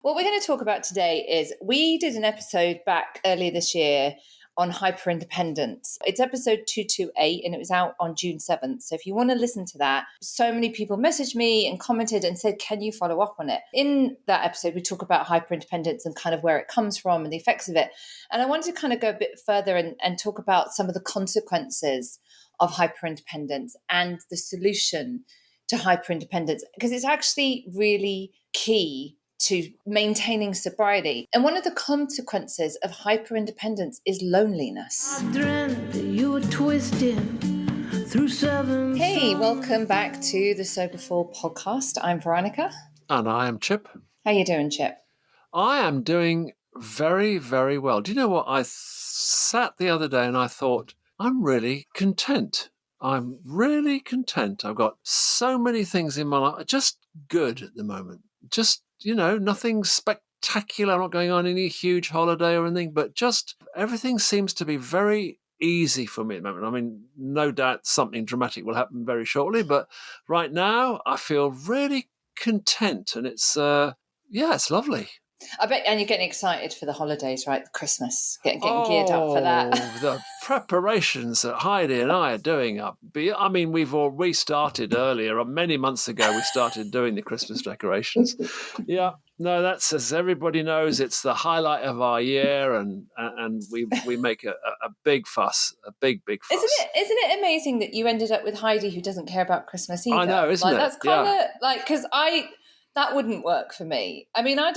What we're going to talk about today is we did an episode back earlier this year on hyper-independence. It's episode 228 and it was out on June 7th. So if you want to listen to that, so many people messaged me and commented and said, can you follow up on it? In that episode, we talk about hyper-independence and kind of where it comes from and the effects of it. And I wanted to kind of go a bit further and talk about some of the consequences of hyper-independence and the solution to hyper-independence, because it's actually really key to maintaining sobriety. And one of the consequences of hyper-independence is loneliness. You were twisting through seven. Hey, welcome back to the Soberful podcast. I'm Veronica. And I am Chip. How you doing, Chip? I am doing very, very well. Do you know what? I sat the other day and I thought, I'm really content. I'm really content. I've got so many things in my life, just good at the moment. Just, nothing spectacular. I'm not going on any huge holiday or anything, but just everything seems to be very easy for me at the moment. I mean, no doubt something dramatic will happen very shortly, but right now I feel really content, and it's it's lovely. I bet, and you're getting excited for the holidays, right? Christmas, getting geared up for that. The preparations that Heidi and I are doing up. I mean, we started earlier, many months ago. We started doing the Christmas decorations. Yeah, no, that's, as everybody knows, it's the highlight of our year, and we make a big fuss, a big fuss. Isn't it amazing that you ended up with Heidi, who doesn't care about Christmas either? I know, isn't it? That's kind of because that wouldn't work for me. I mean, I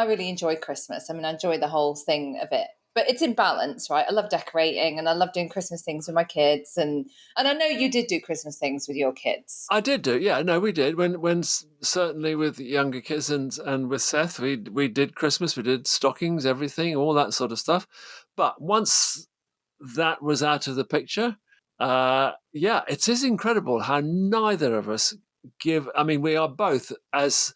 really enjoy Christmas. I mean, I enjoy the whole thing of it, but it's in balance, right? I love decorating and I love doing Christmas things with my kids. And I know you did do Christmas things with your kids. I did do. Yeah, no, we did. When certainly with younger kids and with Seth, we did Christmas, we did stockings, everything, all that sort of stuff. But once that was out of the picture, it is incredible how neither of us we are both as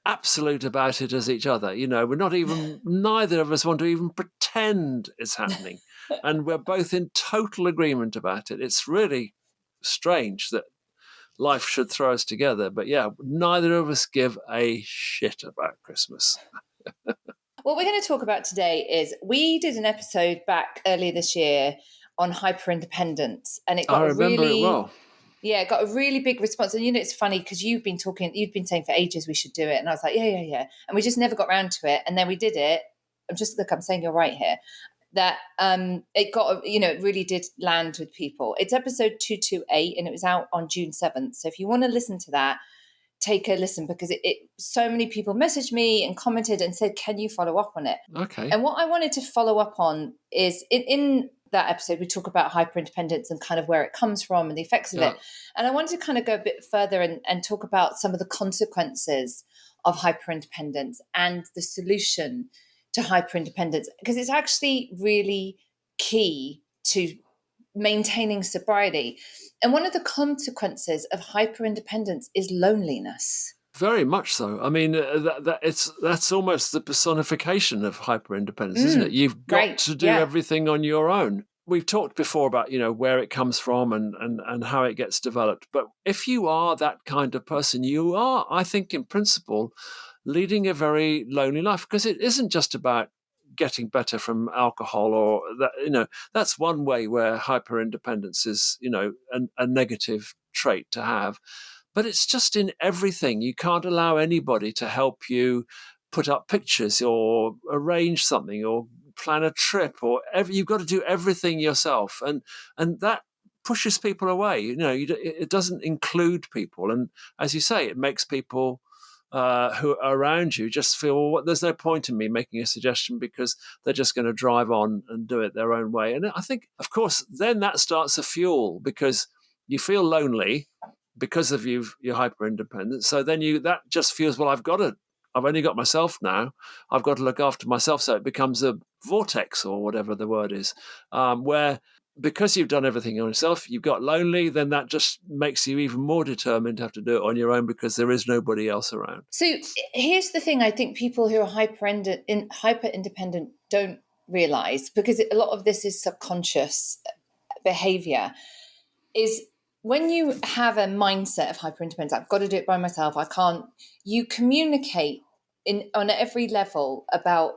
absolute about it as each other. We're not even, neither of us want to even pretend it's happening. And we're both in total agreement about it. It's really strange that life should throw us together. But yeah, neither of us give a shit about Christmas. What we're going to talk about today is we did an episode back earlier this year on hyper-independence. And it got I remember it well. Yeah, it got a really big response. And it's funny because you've been saying for ages we should do it. And I was like, yeah. And we just never got around to it. And then we did it. I'm saying you're right here. That it got, it really did land with people. It's episode 228 and it was out on June 7th. So if you want to listen to that, take a listen, because so many people messaged me and commented and said, can you follow up on it? Okay. And what I wanted to follow up on is in that episode, we talk about hyper-independence and kind of where it comes from and the effects of it. And I wanted to kind of go a bit further and talk about some of the consequences of hyper-independence and the solution to hyper-independence, because it's actually really key to maintaining sobriety. And one of the consequences of hyper-independence is loneliness. Very much so. I mean, that's almost the personification of hyper-independence, isn't it? You've got to do everything on your own. We've talked before about, where it comes from and how it gets developed. But if you are that kind of person, you are, I think, in principle, leading a very lonely life, because it isn't just about getting better from alcohol or that, that's one way where hyper-independence is, a negative trait to have. But it's just in everything. You can't allow anybody to help you put up pictures or arrange something or plan a trip you've got to do everything yourself. And that pushes people away. It doesn't include people. And as you say, it makes people who are around you just feel, well, there's no point in me making a suggestion because they're just going to drive on and do it their own way. And I think, of course, then that starts a fuel, because you feel lonely because of your hyper-independence. So then that just feels, well, I've only got myself now. I've got to look after myself. So it becomes a vortex, or whatever the word is, where because you've done everything on yourself, you've got lonely, then that just makes you even more determined to have to do it on your own because there is nobody else around. So here's the thing I think people who are hyper-independent don't realize, because a lot of this is subconscious behavior, is when you have a mindset of hyper-independence, I've got to do it by myself, I can't, you communicate on every level about,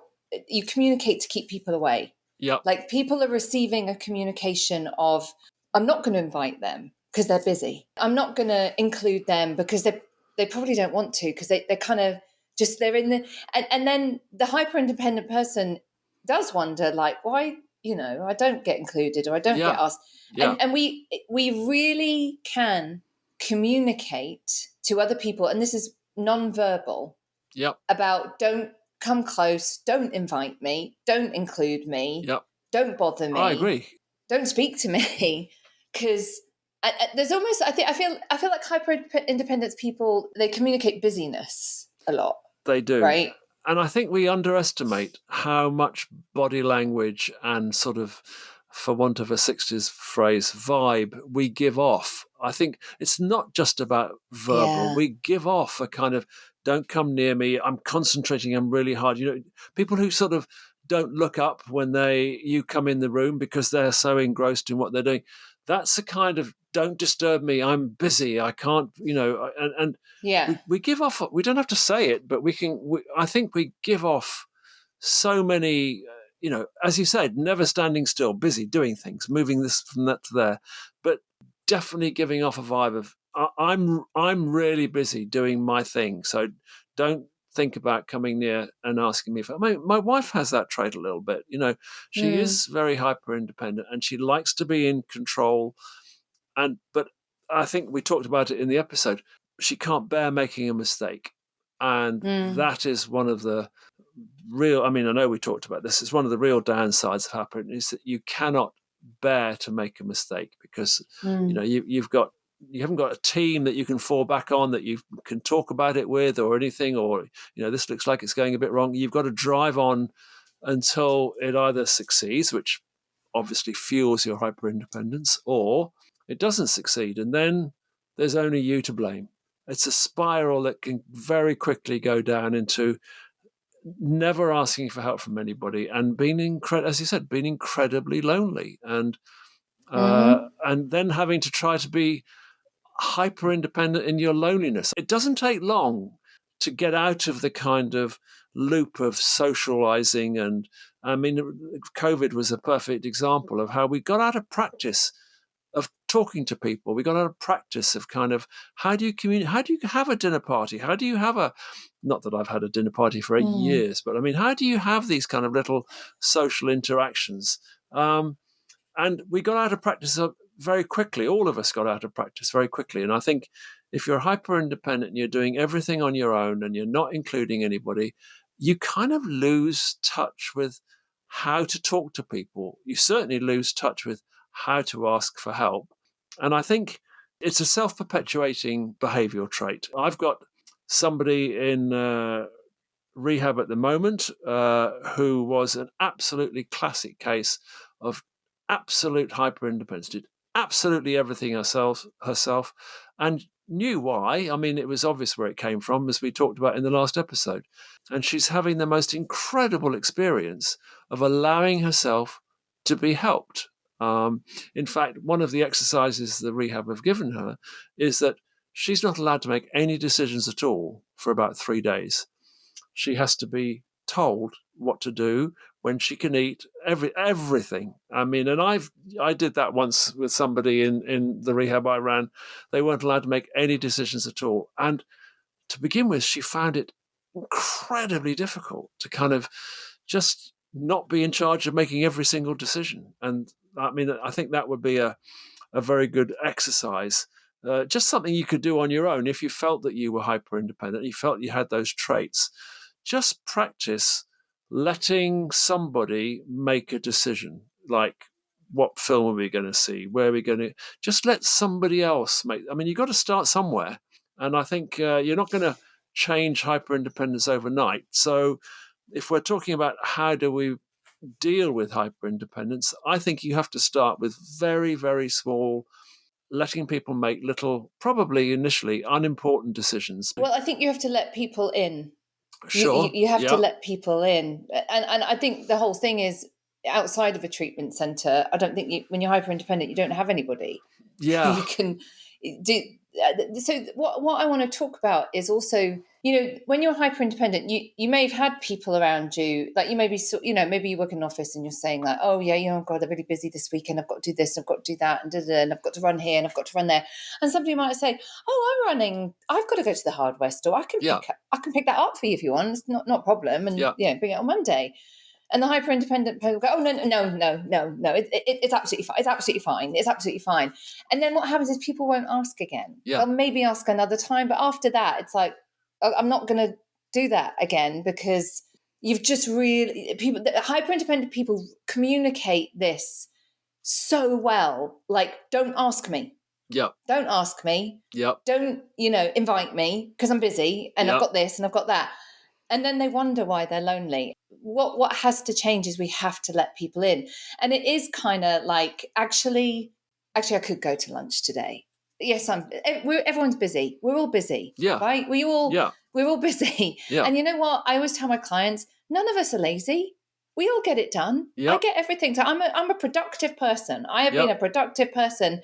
you communicate to keep people away. Yeah. Like, people are receiving a communication of, I'm not going to invite them because they're busy. I'm not going to include them because they probably don't want to, because they're kind of just, they're in the, and then the hyper independent person does wonder, like, why, I don't get included, or I don't get asked. Yeah. And we really can communicate to other people, and this is non-verbal, about, don't come close, don't invite me, don't include me, don't bother me. I agree. Don't speak to me, because there's almost, I feel like hyper independence people, they communicate busyness a lot. They do, right? And I think we underestimate how much body language and sort of, for want of a 60s phrase, vibe we give off. I think it's not just about verbal. Yeah. We give off a kind of, don't come near me, I'm concentrating, I'm really hard. People who sort of don't look up when you come in the room because they're so engrossed in what they're doing. That's a kind of, don't disturb me, I'm busy, I can't, and yeah. we give off, we don't have to say it, but I think we give off so many, as you said, never standing still, busy, doing things, moving this from that to there, but definitely giving off a vibe of, I'm really busy doing my thing, so don't think about coming near and asking me for. My wife has that trait a little bit. She is very hyper independent and she likes to be in control. But I think we talked about it in the episode. She can't bear making a mistake, and that is one of the real. I mean, I know we talked about this. It's one of the real downsides of hyper is that you cannot bear to make a mistake, because you haven't got a team that you can fall back on, that you can talk about it with or anything, or this looks like it's going a bit wrong. You've got to drive on until it either succeeds, which obviously fuels your hyper independence, or it doesn't succeed, and then there's only you to blame. It's a spiral that can very quickly go down into never asking for help from anybody and being, as you said, being incredibly lonely, and then having to try to be hyper independent in your loneliness. It doesn't take long to get out of the kind of loop of socializing. And I mean, COVID was a perfect example of how we got out of practice of talking to people. We got out of practice of kind of, how do you communicate? How do you have a dinner party? How do you have not that I've had a dinner party for 8 years, but I mean, how do you have these kind of little social interactions? And we got out of practice very quickly. All of us got out of practice very quickly. And I think if you're hyper independent and you're doing everything on your own and you're not including anybody, you kind of lose touch with how to talk to people. You certainly lose touch with how to ask for help. And I think it's a self-perpetuating behavioral trait. I've got somebody in rehab at the moment who was an absolutely classic case of absolute hyper independence, did absolutely everything herself, and knew why. I mean, it was obvious where it came from, as we talked about in the last episode. And she's having the most incredible experience of allowing herself to be helped. In fact, one of the exercises the rehab have given her is that she's not allowed to make any decisions at all for about 3 days. She has to be told what to do, when she can eat, everything. I mean, and I did that once with somebody in the rehab I ran. They weren't allowed to make any decisions at all. And to begin with, she found it incredibly difficult to kind of just not be in charge of making every single decision. And I mean, I think that would be a very good exercise. Just something you could do on your own if you felt that you were hyper independent, you felt you had those traits. Just practice letting somebody make a decision, like what film are we going to see, where are we going to, just let somebody else make. I mean, you've got to start somewhere. And I think you're not going to change hyper independence overnight. So if we're talking about how do we deal with hyper independence, I think you have to start with very, very small, letting people make little, probably initially unimportant decisions. Well, I think you have to let people in. Sure. You have to let people in. And I think the whole thing is, outside of a treatment centre, I don't think when you're hyper independent, you don't have anybody. Yeah. You can do. So what I want to talk about is also when you're hyper independent, you may have had people around you, like you may be, maybe you work in an office and you're saying like, oh yeah, God, I'm really busy this weekend. I've got to do this, I've got to do that, and I've got to run here and I've got to run there. And somebody might say, oh, I'm running. I've got to go to the hardware store. I can pick that up for you if you want. It's not a problem. And bring it on Monday. And the hyper independent person will go, oh no, it's absolutely fine. It's absolutely fine. It's absolutely fine. And then what happens is people won't ask again. They'll maybe ask another time, but after that, it's like, I'm not going to do that again, because you've just hyper independent people communicate this so well. Like, don't ask me. Yep. Don't ask me. Yep. Don't, invite me because I'm busy and I've got this and I've got that. And then they wonder why they're lonely. What has to change is we have to let people in. And it is kind of like, actually, I could go to lunch today. Yes, everyone's busy. We're all busy. Yeah. Right? We're all busy. Yeah. And you know what? I always tell my clients, none of us are lazy. We all get it done. Yep. I get everything. So I'm a productive person. I have been a productive person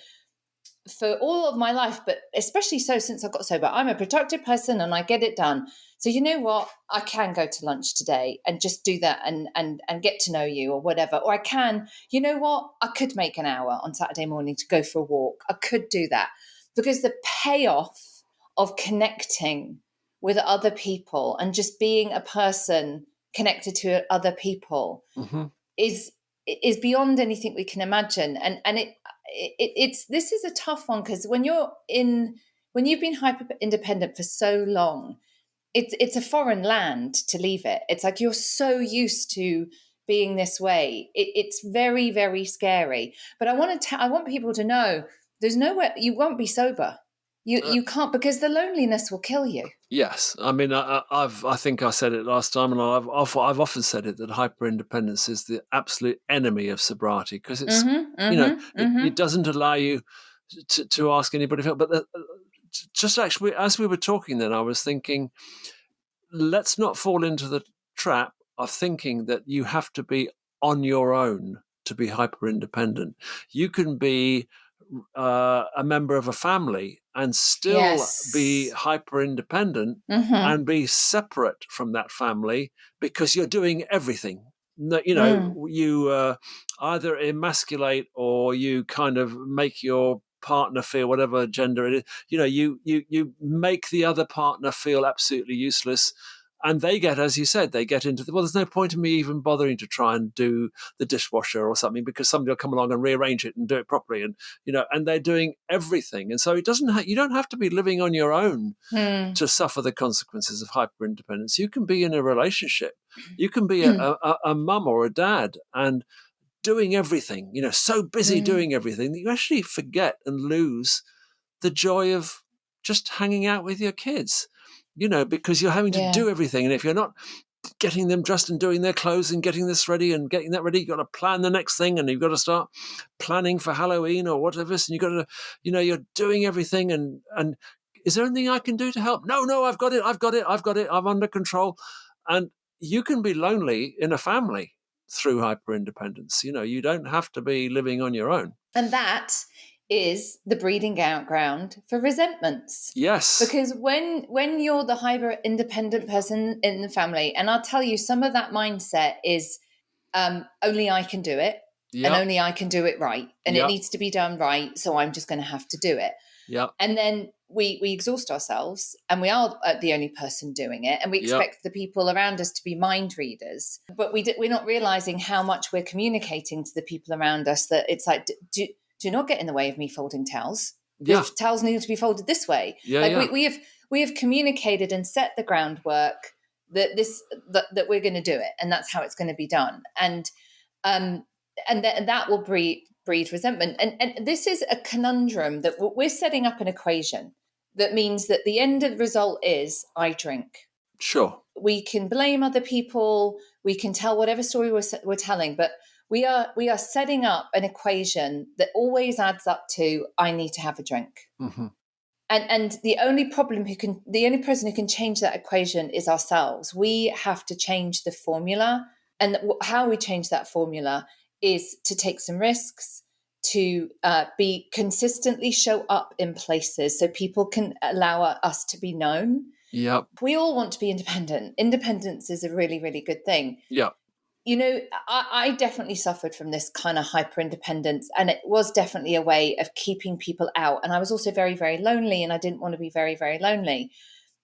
for all of my life, but especially so since I got sober. I'm a productive person and I get it done. So you know what? I can go to lunch today and just do that and get to know you or whatever. Or I can, you know what? I could make an hour on Saturday morning to go for a walk. I could do that, because the payoff of connecting with other people and just being a person connected to other people is beyond anything we can imagine. And this is a tough one, because when you've been hyper independent for so long, it's a foreign land to leave it. It's like you're so used to being this way. It's very, very scary. But I want people to know there's nowhere you won't be sober. You can't, because the loneliness will kill you. Yes, I mean, I think I said it last time, and I've often said it, that hyper independence is the absolute enemy of sobriety, because it's it doesn't allow you to ask anybody for help. But just actually, as we were talking, then I was thinking, let's not fall into the trap of thinking that you have to be on your own to be hyper independent. You can be a member of a family and still be hyper independent and be separate from that family, because you're doing everything. You either emasculate or you kind of make your partner feel, whatever gender it is, you make the other partner feel absolutely useless. And they get, as you said, into there's no point in me even bothering to try and do the dishwasher or something, because somebody will come along and rearrange it and do it properly. And, and they're doing everything. And so you don't have to be living on your own to suffer the consequences of hyper independence. You can be in a relationship. You can be a mum or a dad and doing everything, so busy doing everything that you actually forget and lose the joy of just hanging out with your kids. Because you're having to do everything. And if you're not getting them dressed and doing their clothes and getting this ready and getting that ready, you've got to plan the next thing, and you've got to start planning for Halloween or whatever. And you've got to, you're doing everything. And is there anything I can do to help? No, I've got it. I'm under control. And you can be lonely in a family through hyper independence. You don't have to be living on your own. And that is the breeding out ground for resentments. Yes. Because when you're the hyper independent person in the family, and I'll tell you, some of that mindset is only I can do it, and only I can do it right, and it needs to be done right, so I'm just going to have to do it. Yeah. And then we exhaust ourselves, and we are the only person doing it, and we expect the people around us to be mind readers, but we're not realizing how much we're communicating to the people around us, that it's like, do not get in the way of me folding towels. Yeah. The towels need to be folded this way. We have communicated and set the groundwork that we're going to do it, and that's how it's going to be done. And that will breed resentment. And this is a conundrum that we're setting up an equation that means that the end of the result is I drink. Sure. We can blame other people. We can tell whatever story we're telling, but we are setting up an equation that always adds up to I need to have a drink. Mm-hmm. And the only person who can change that equation is ourselves. We have to change the formula, and how we change that formula is to take some risks, to be consistently show up in places so people can allow us to be known. Yep. We all want to be independent. Independence is a really, really good thing. Yeah. You know, I definitely suffered from this kind of hyper independence, and it was definitely a way of keeping people out. And I was also very, very lonely, and I didn't want to be very, very lonely.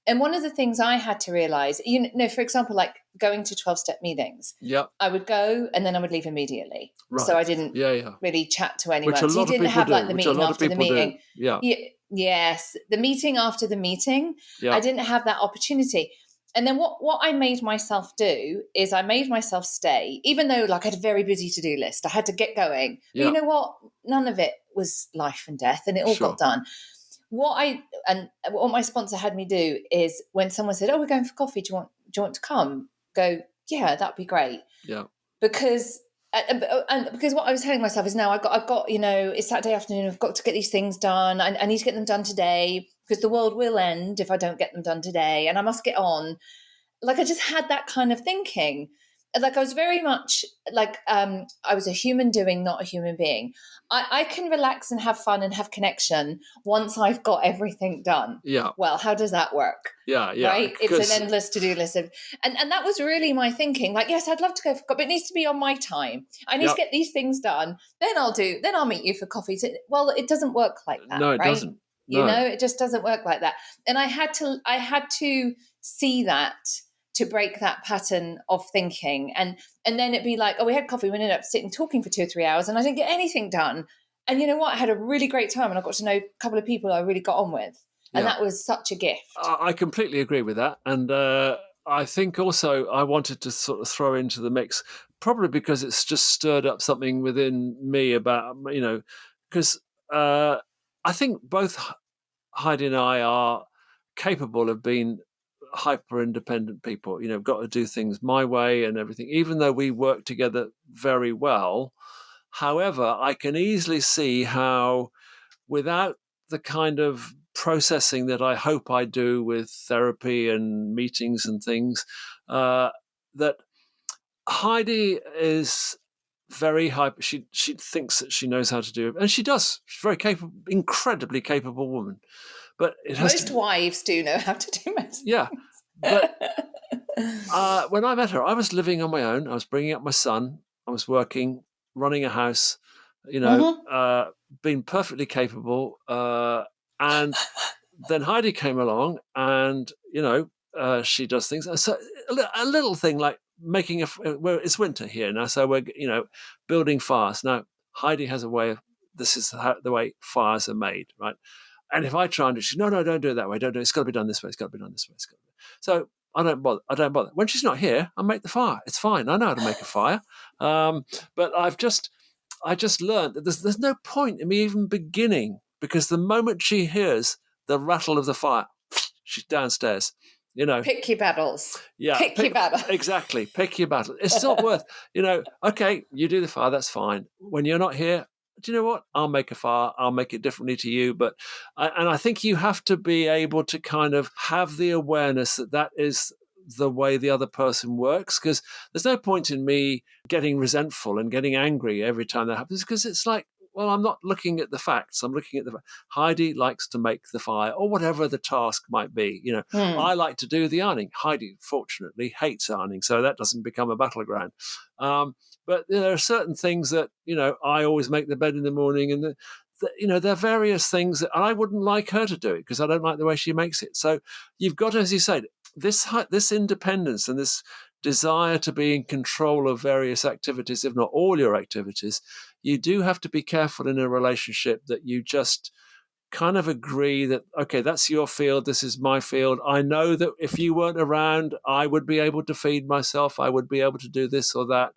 And one of the things I had to realize, you know, for example, like going to 12-step meetings, Yep. I would go and then I would leave immediately. Right. So I didn't Yeah. really chat to anyone. Which a So you lot of didn't people have do. like the Which a meeting lot of after the people do. meeting. Yeah. Yes, the meeting after the meeting. Yeah. I didn't have that opportunity. And then what I made myself do is I made myself stay, even though like I had a very busy to-do list. I had to get going. But Yeah. you know what? None of it was life and death, and it all got done. What my sponsor had me do is when someone said, "Oh, we're going for coffee. Do you want to come?" Go, yeah, that'd be great. Yeah. Because what I was telling myself is now I've got, you know, it's Saturday afternoon. I've got to get these things done. I need to get them done today because the world will end if I don't get them done today, and I must get on. Like I just had that kind of thinking. Like I was very much like I was a human doing, not a human being. I can relax and have fun and have connection once I've got everything done. Yeah. Well, how does that work? Yeah. Right? It's an endless to-do list. And that was really my thinking. Like, yes, I'd love to go for coffee, but it needs to be on my time. I need to get these things done. Then I'll meet you for coffee. So, well, it doesn't work like that. No, it right? doesn't. No. You know, it just doesn't work like that. And I had to see that to break that pattern of thinking. And then it'd be like, oh, we had coffee. We ended up sitting talking for 2 or 3 hours and I didn't get anything done. And you know what? I had a really great time and I got to know a couple of people I really got on with. And that was such a gift. I completely agree with that. And I think also I wanted to sort of throw into the mix, probably because it's just stirred up something within me about, you know, because I think both Heidi and I are capable of being hyper independent people. You know, got to do things my way and everything, even though we work together very well. However, I can easily see how without the kind of processing that I hope I do with therapy and meetings and things, that Heidi is very hyper. She thinks that she knows how to do it, and she does. She's very capable, incredibly capable woman. But most wives do know how to do most. Yeah, but when I met her, I was living on my own. I was bringing up my son. I was working, running a house. You know, being perfectly capable. And then Heidi came along, and you know, she does things. So a little thing like making well, it's winter here now, so we're building fires. Now Heidi has a way of this is the way fires are made, right? And if I try and do, she's no, don't do it that way. Don't do it. It's got to be done this way. It's got to be done this way. So I don't bother. When she's not here, I make the fire. It's fine. I know how to make a fire. But I just learned that there's no point in me even beginning, because the moment she hears the rattle of the fire, she's downstairs. You know, pick your battles. Yeah, pick your battle. Exactly, pick your battle. It's not worth. Okay, you do the fire. That's fine. When you're not here, do you know what? I'll make a fire. I'll make it differently to you. But I think you have to be able to kind of have the awareness that is the way the other person works, because there's no point in me getting resentful and getting angry every time that happens, because it's like, well, I'm not looking at the facts. I'm looking at Heidi likes to make the fire, or whatever the task might be. I like to do the ironing. Heidi, fortunately, hates ironing, so that doesn't become a battleground. But there are certain things that, I always make the bed in the morning, and there are various things that I wouldn't like her to do it because I don't like the way she makes it. So you've got, as you said, this independence and this desire to be in control of various activities, if not all your activities. You do have to be careful in a relationship that you just kind of agree that, okay, that's your field, this is my field. I know that if you weren't around, I would be able to feed myself. I would be able to do this or that.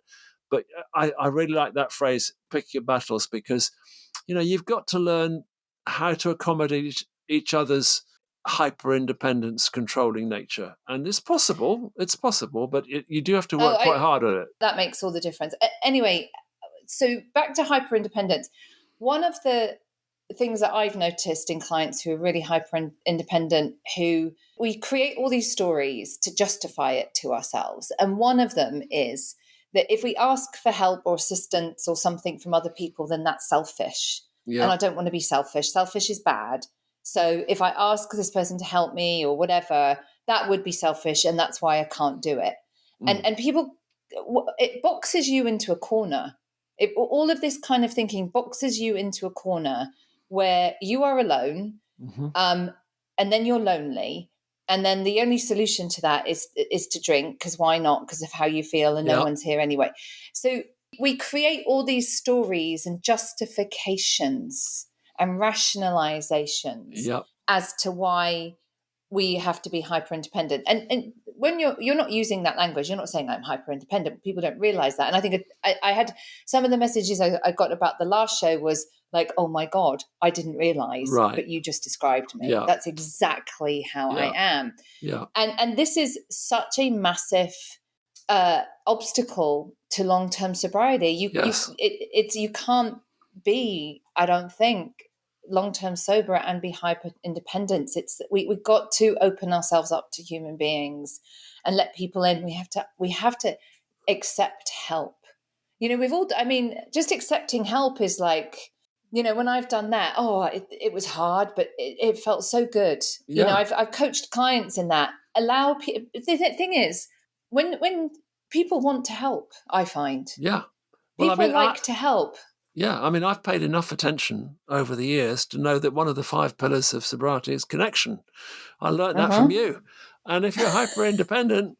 But I really like that phrase, pick your battles, because, you've got to learn how to accommodate each other's hyper-independence, controlling nature. And it's possible, but you do have to work quite hard at it. That makes all the difference. Anyway, so back to hyper-independence. One of the things that I've noticed in clients who are really hyper-independent, who we create all these stories to justify it to ourselves. And one of them is that if we ask for help or assistance or something from other people, then that's selfish. Yeah. And I don't want to be selfish. Selfish is bad. So if I ask this person to help me or whatever, that would be selfish, and that's why I can't do it. And people, it boxes you into a corner. All of this kind of thinking boxes you into a corner where you are alone, and then you're lonely, and then the only solution to that is to drink, because why not? Because of how you feel, and no one's here anyway. So we create all these stories and justifications and rationalizations as to why we have to be hyper independent. And when you're not using that language, you're not saying I'm hyper independent. People don't realize that. And I think I had some of the messages I got about the last show was like, oh my God, I didn't realize, but you just described me. That's exactly how I am. And this is such a massive obstacle to long-term sobriety. You can't be, I don't think, long-term sober and be hyper independent. We've got to open ourselves up to human beings and let people in. We have to accept help. Just accepting help is like, when I've done that, it was hard, but it felt so good. I've coached clients in that. The thing is, when people want to help, I find people like to help. Yeah, I've paid enough attention over the years to know that one of the 5 pillars of sobriety is connection. I learned that from you. And if you're hyper independent,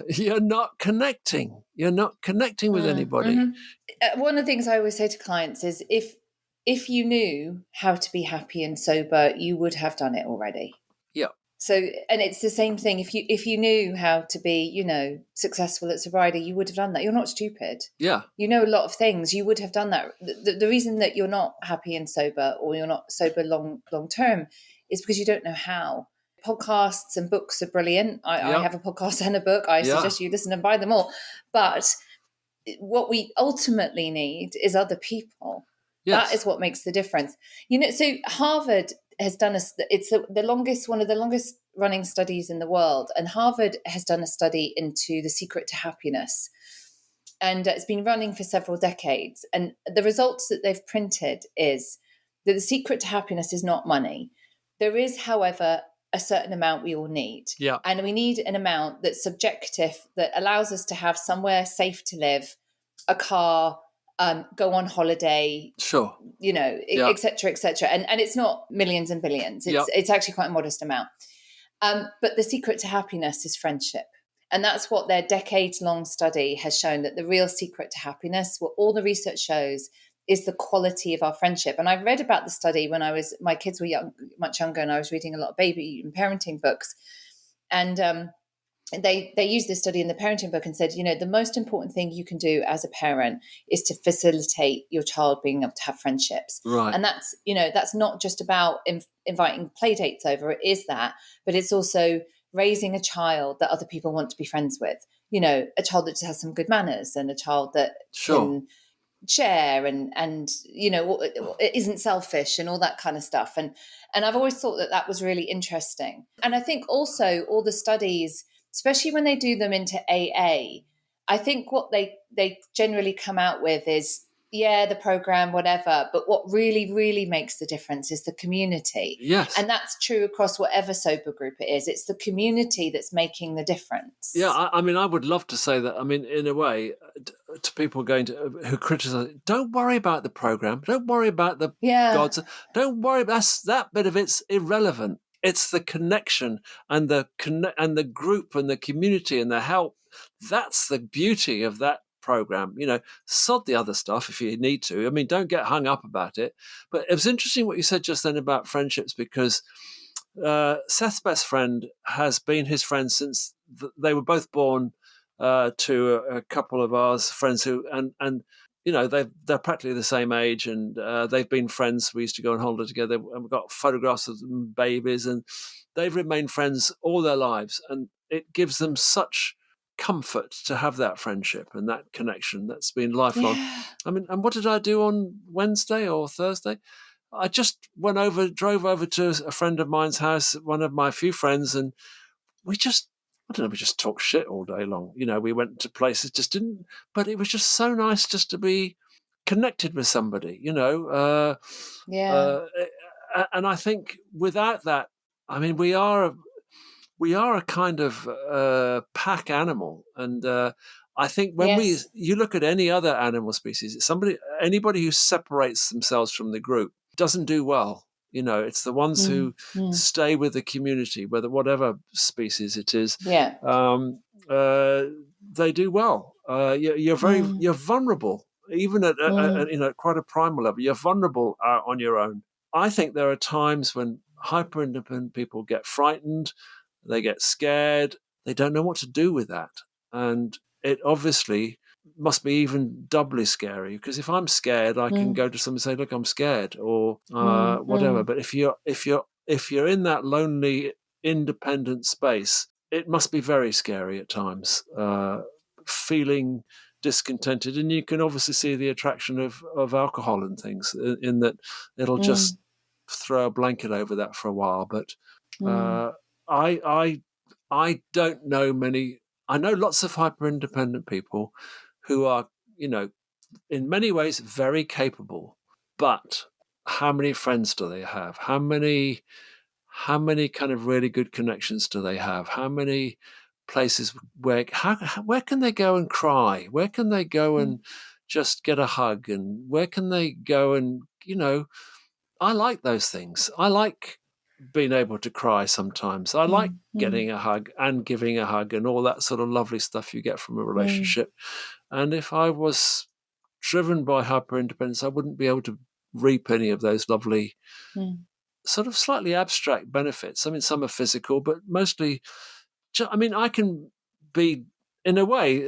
you're not connecting. You're not connecting with anybody. One of the things I always say to clients is if you knew how to be happy and sober, you would have done it already. Yeah. So, and it's the same thing. If you knew how to be, successful at sobriety, you would have done that. You're not stupid. Yeah. You know a lot of things. You would have done that. The reason that you're not happy and sober, or you're not sober long term, is because you don't know how. Podcasts and books are brilliant. I have a podcast and a book. I suggest you listen and buy them all. But what we ultimately need is other people. Yes. That is what makes the difference. So Harvard has done one of the longest running studies in the world, and Harvard has done a study into the secret to happiness, and it's been running for several decades. And the results that they've printed is that the secret to happiness is not money. There is, however, a certain amount we all need, and we need an amount that's subjective, that allows us to have somewhere safe to live, a car, go on holiday, et cetera, et cetera. And it's not millions and billions. It's actually quite a modest amount. But the secret to happiness is friendship. And that's what their decades-long study has shown, that the real secret to happiness, what all the research shows, is the quality of our friendship. And I read about the study when my kids were much younger, and I was reading a lot of baby and parenting books. And they used this study in the parenting book and said, the most important thing you can do as a parent is to facilitate your child being able to have friendships. Right. And that's not just about inviting play dates over. It is that, but it's also raising a child that other people want to be friends with. A child that just has some good manners, and a child that can share and isn't selfish, and all that kind of stuff. And I've always thought that was really interesting. And I think also all the studies, especially when they do them into AA, I think what they generally come out with is, the program, whatever. But what really, really makes the difference is the community. Yes. And that's true across whatever sober group it is. It's the community that's making the difference. Yeah, I would love to say that. In a way, to people who criticize it, don't worry about the program. Don't worry about the gods. Don't worry. That bit of it's irrelevant. It's the connection and the group and the community and the help. That's the beauty of that program. Sod the other stuff if you need to. Don't get hung up about it. But it was interesting what you said just then about friendships, because Seth's best friend has been his friend since they were both born to a couple of ours friends who and they're practically the same age, and they've been friends. We used to go on holiday together, and we've got photographs of them babies, and they've remained friends all their lives. And it gives them such comfort to have that friendship and that connection that's been lifelong. Yeah. And what did I do on Wednesday or Thursday? I just drove over to a friend of mine's house, one of my few friends, and we just talked shit all day long. We went to places, but it was just so nice just to be connected with somebody, and I think without that, we are we are a kind of pack animal, and I think when Yes. you look at any other animal species, anybody who separates themselves from the group doesn't do well. It's the ones who stay with the community, whatever species it is. Yeah. They do well. You're vulnerable, even at quite a primal level. You're vulnerable on your own. I think there are times when hyper independent people get frightened, they get scared, they don't know what to do with that, and it obviously must be even doubly scary, because if I'm scared, I can go to someone and say, "Look, I'm scared," or whatever. But if you're in that lonely, independent space, it must be very scary at times, feeling discontented. And you can obviously see the attraction of alcohol and things, in that it'll just throw a blanket over that for a while. But I don't know many. I know lots of hyper independent people who are, in many ways very capable, but how many friends do they have? How many kind of really good connections do they have? How many places where can they go and cry? Where can they go and just get a hug? And where can they go and, I like those things. I like being able to cry sometimes. I like getting a hug and giving a hug and all that sort of lovely stuff you get from a relationship. And if I was driven by hyper independence, I wouldn't be able to reap any of those lovely sort of slightly abstract benefits. I mean, some are physical, but mostly, I can be, in a way,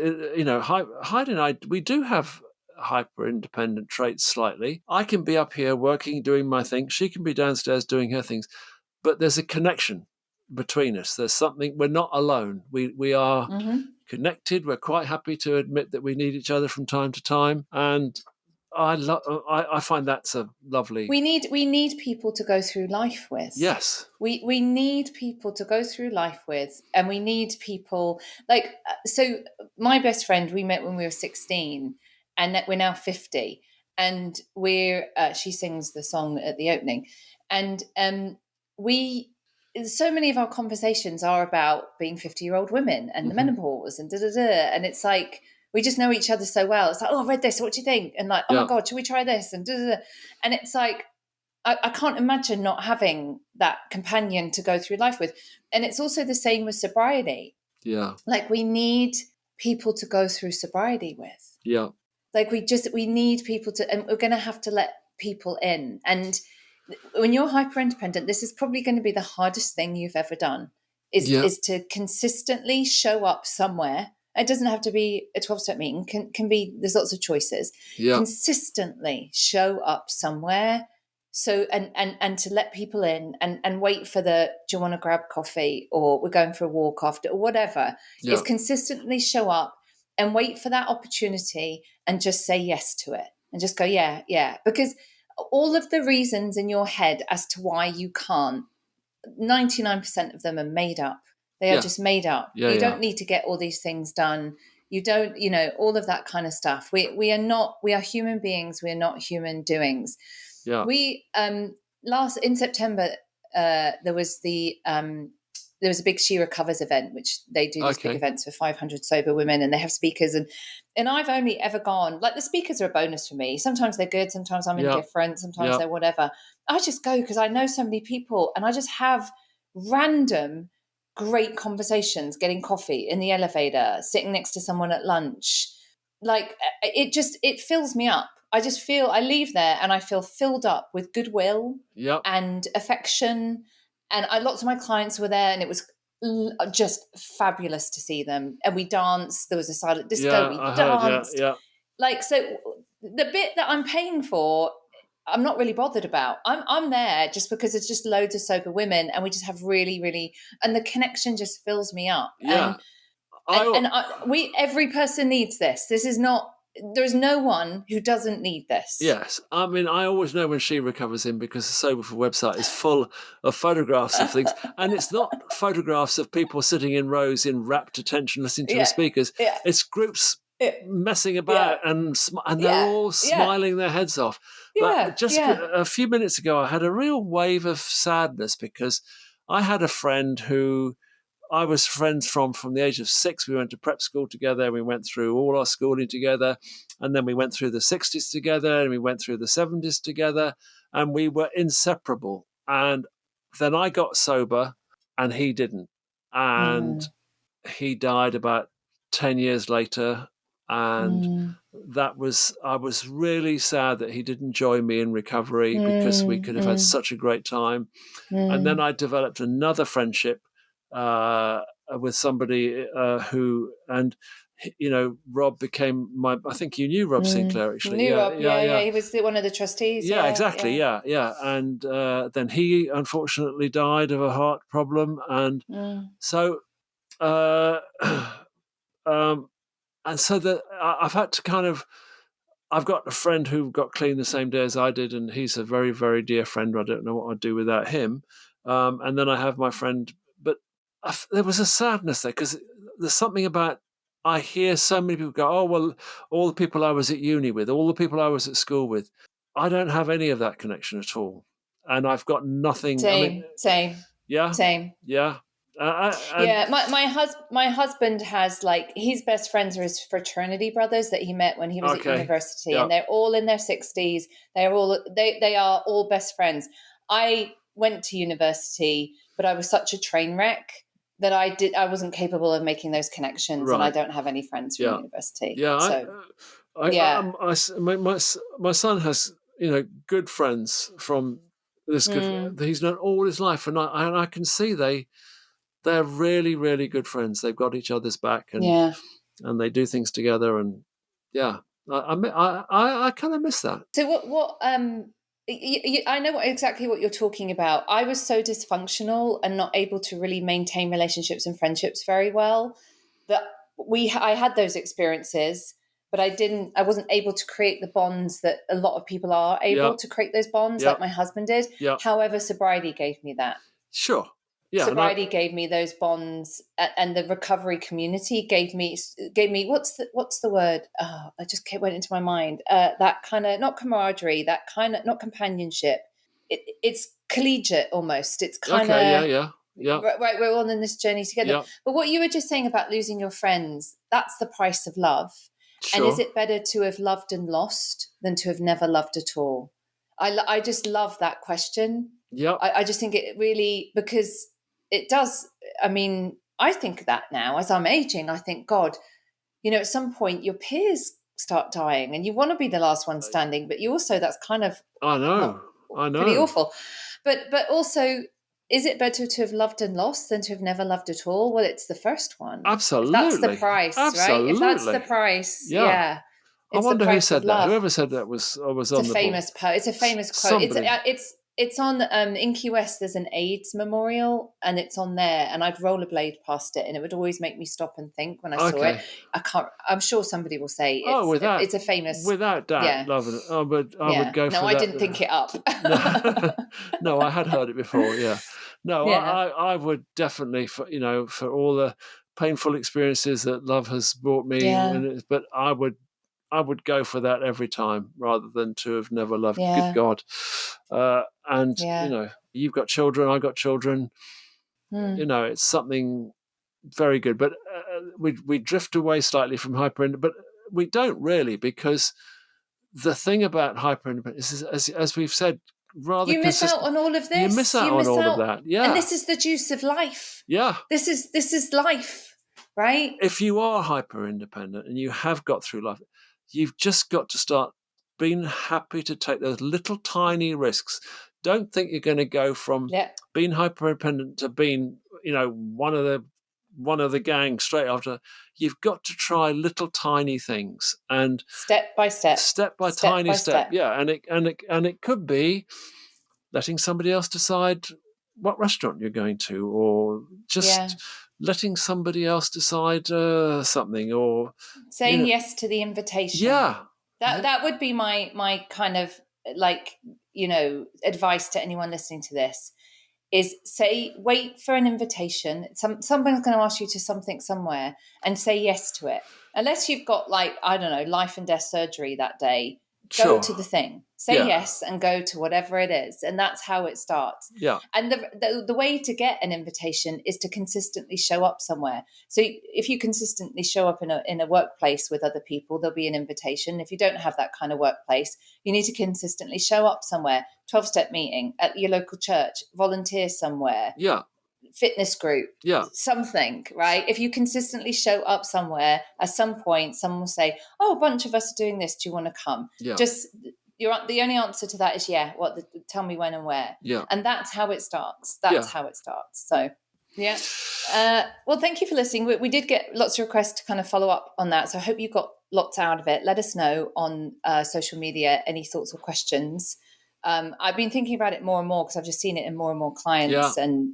Heidi and I, we do have hyper independent traits slightly. I can be up here working, doing my thing. She can be downstairs doing her things. But there's a connection between us. There's something. We're not alone. We are connected. We're quite happy to admit that we need each other from time to time. And I find that's a lovely. We need people to go through life with. Yes. We need people to go through life with, and we need people like. So my best friend, we met when we were 16, and we're now 50, and she sings the song at the opening, and so many of our conversations are about being 50-year-old women and the menopause and and it's like we just know each other so well. It's like, oh, I read this, what do you think? And like, oh my God, should we try this? And and it's like I can't imagine not having that companion to go through life with. And it's also the same with sobriety. Yeah. Like we need people to go through sobriety with. Yeah. Like we need people to, and we're going to have to let people in. And when you're hyper independent, this is probably going to be the hardest thing you've ever done is to consistently show up somewhere. It doesn't have to be a 12-step meeting. Can be, there's lots of choices. Yeah. Consistently show up somewhere. So, and to let people in and wait for do you want to grab coffee, or we're going for a walk after, or whatever. Yeah. Is consistently show up and wait for that opportunity and just say yes to it and just go, yeah. Because all of the reasons in your head as to why you can't, 99% of them are made up. They are just made up. You don't need to get all these things done. You don't, all of that kind of stuff. We are human beings. We are not human doings. Yeah. We, in September, there was a big She Recovers event, which they do these big events for 500 sober women, and they have speakers. And I've only ever gone, like, the speakers are a bonus for me. Sometimes they're good. Sometimes I'm indifferent. Sometimes they're whatever. I just go because I know so many people, and I just have random great conversations, getting coffee in the elevator, sitting next to someone at lunch. Like it fills me up. I leave there and I feel filled up with goodwill and affection. And lots of my clients were there, and it was just fabulous to see them. And we danced. There was a silent disco. We danced. Like, so the bit that I'm paying for, I'm not really bothered about. I'm there just because it's just loads of sober women, and we just have really, really, and the connection just fills me up. Yeah. And every person needs this. There's no one who doesn't need this. Yes. I mean, I always know when She Recovers in, because the Soberful website is full of photographs of things. And it's not photographs of people sitting in rows in rapt attention listening to the speakers. Yeah. It's groups messing about and they're all smiling their heads off. But just a few minutes ago, I had a real wave of sadness because I had a friend who I was friends from the age of 6. We went to prep school together. We went through all our schooling together. And then we went through the 60s together, and we went through the 70s together, and we were inseparable. And then I got sober and he didn't. And he died about 10 years later. And I was really sad that he didn't join me in recovery, because we could have had such a great time. And then I developed another friendship with somebody Rob became I think you knew Rob Sinclair, actually. Rob, yeah. He was one of the trustees. Yeah, exactly. Yeah. And then he unfortunately died of a heart problem. And so, and so that I've had to I've got a friend who got clean the same day as I did, and he's a very, very dear friend. I don't know what I'd do without him. And then I have my friend, but there was a sadness there, because there's something about, I hear so many people go, oh, well, all the people I was at uni with, all the people I was at school with, I don't have any of that connection at all. And I've got nothing. Same. Yeah. Same. Yeah. My husband has, like, his best friends are his fraternity brothers that he met when he was at university, and they're all in their 60s. They are all best friends. I went to university, but I was such a train wreck that I wasn't capable of making those connections, and I don't have any friends from university. Yeah, my son has good friends from this. He's known all his life, and I can see they're really, really good friends. They've got each other's back, and they do things together, and I kind of miss that. So what I know exactly what you're talking about. I was so dysfunctional and not able to really maintain relationships and friendships very well that I had those experiences, but I wasn't able to create the bonds that a lot of people are able to create those bonds, like my husband did. However, sobriety gave me that. Sure. Yeah, sobriety gave me those bonds, and the recovery community gave me what's the word? Oh, I just went into my mind. That kind of, not camaraderie, that kind of, not companionship. It's collegiate almost. It's kind of right. We're all in this journey together. Yeah. But what you were just saying about losing your friends, that's the price of love. Sure. And is it better to have loved and lost than to have never loved at all? I just love that question. Yeah. I just think it really, because it does. I mean, I think that now as I'm aging, I think, God, at some point your peers start dying and you want to be the last one standing, but you also, that's kind of, I know, pretty awful. But also, is it better to have loved and lost than to have never loved at all? Well, it's the first one. Absolutely. If that's the price, right? If that's the price, yeah. I wonder who said that. Whoever said that was on the It's a famous quote. It's on in Key West. There's an AIDS memorial, and it's on there. And I'd rollerblade past it, and it would always make me stop and think when I saw it. I can't. I'm sure somebody will say it's a famous. Without doubt, yeah. love it. I would go for that. No, I didn't think it up. No, I had heard it before. Yeah. No, yeah. I would definitely for all the painful experiences that love has brought me. Yeah. But I would go for that every time rather than to have never loved. Yeah. Good God. You've got children, I've got children. It's something very good. But we drift away slightly from hyper-independence, but we don't really, because the thing about hyper-independence is, as we've said, rather you miss out on all of this. You miss out on all of that. Yeah. And this is the juice of life. Yeah. This is life, right? If you are hyper-independent and you have got through life, you've just got to start being happy to take those little tiny risks. Don't think you're going to go from being hyper-independent to being, one of the gang straight after. You've got to try little tiny things, and step by step. Yeah, and it could be letting somebody else decide what restaurant you're going to, or just letting somebody else decide something, or saying yes to the invitation. Yeah, that would be my kind of advice to anyone listening to this is wait for an invitation. Someone's going to ask you to something somewhere, and say yes to it. Unless you've got life and death surgery that day, Go Sure. to the thing. Say yes and go to whatever it is. And that's how it starts. Yeah. And the way to get an invitation is to consistently show up somewhere. So if you consistently show up in a workplace with other people, there'll be an invitation. If you don't have that kind of workplace, you need to consistently show up somewhere. 12-step meeting at your local church, volunteer somewhere. Yeah. Fitness group, something, right? If you consistently show up somewhere, at some point, someone will say, "Oh, a bunch of us are doing this. Do you want to come?" Yeah. Just the only answer to that is tell me when and where. Yeah. And that's how it starts. That's how it starts. So, yeah. Well, thank you for listening. We did get lots of requests to kind of follow up on that. So I hope you got lots out of it. Let us know on social media any thoughts or questions. I've been thinking about it more and more because I've just seen it in more and more clients, and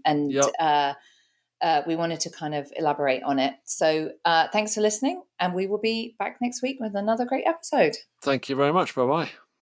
we wanted to kind of elaborate on it. So thanks for listening, and we will be back next week with another great episode. Thank you very much. Bye-bye.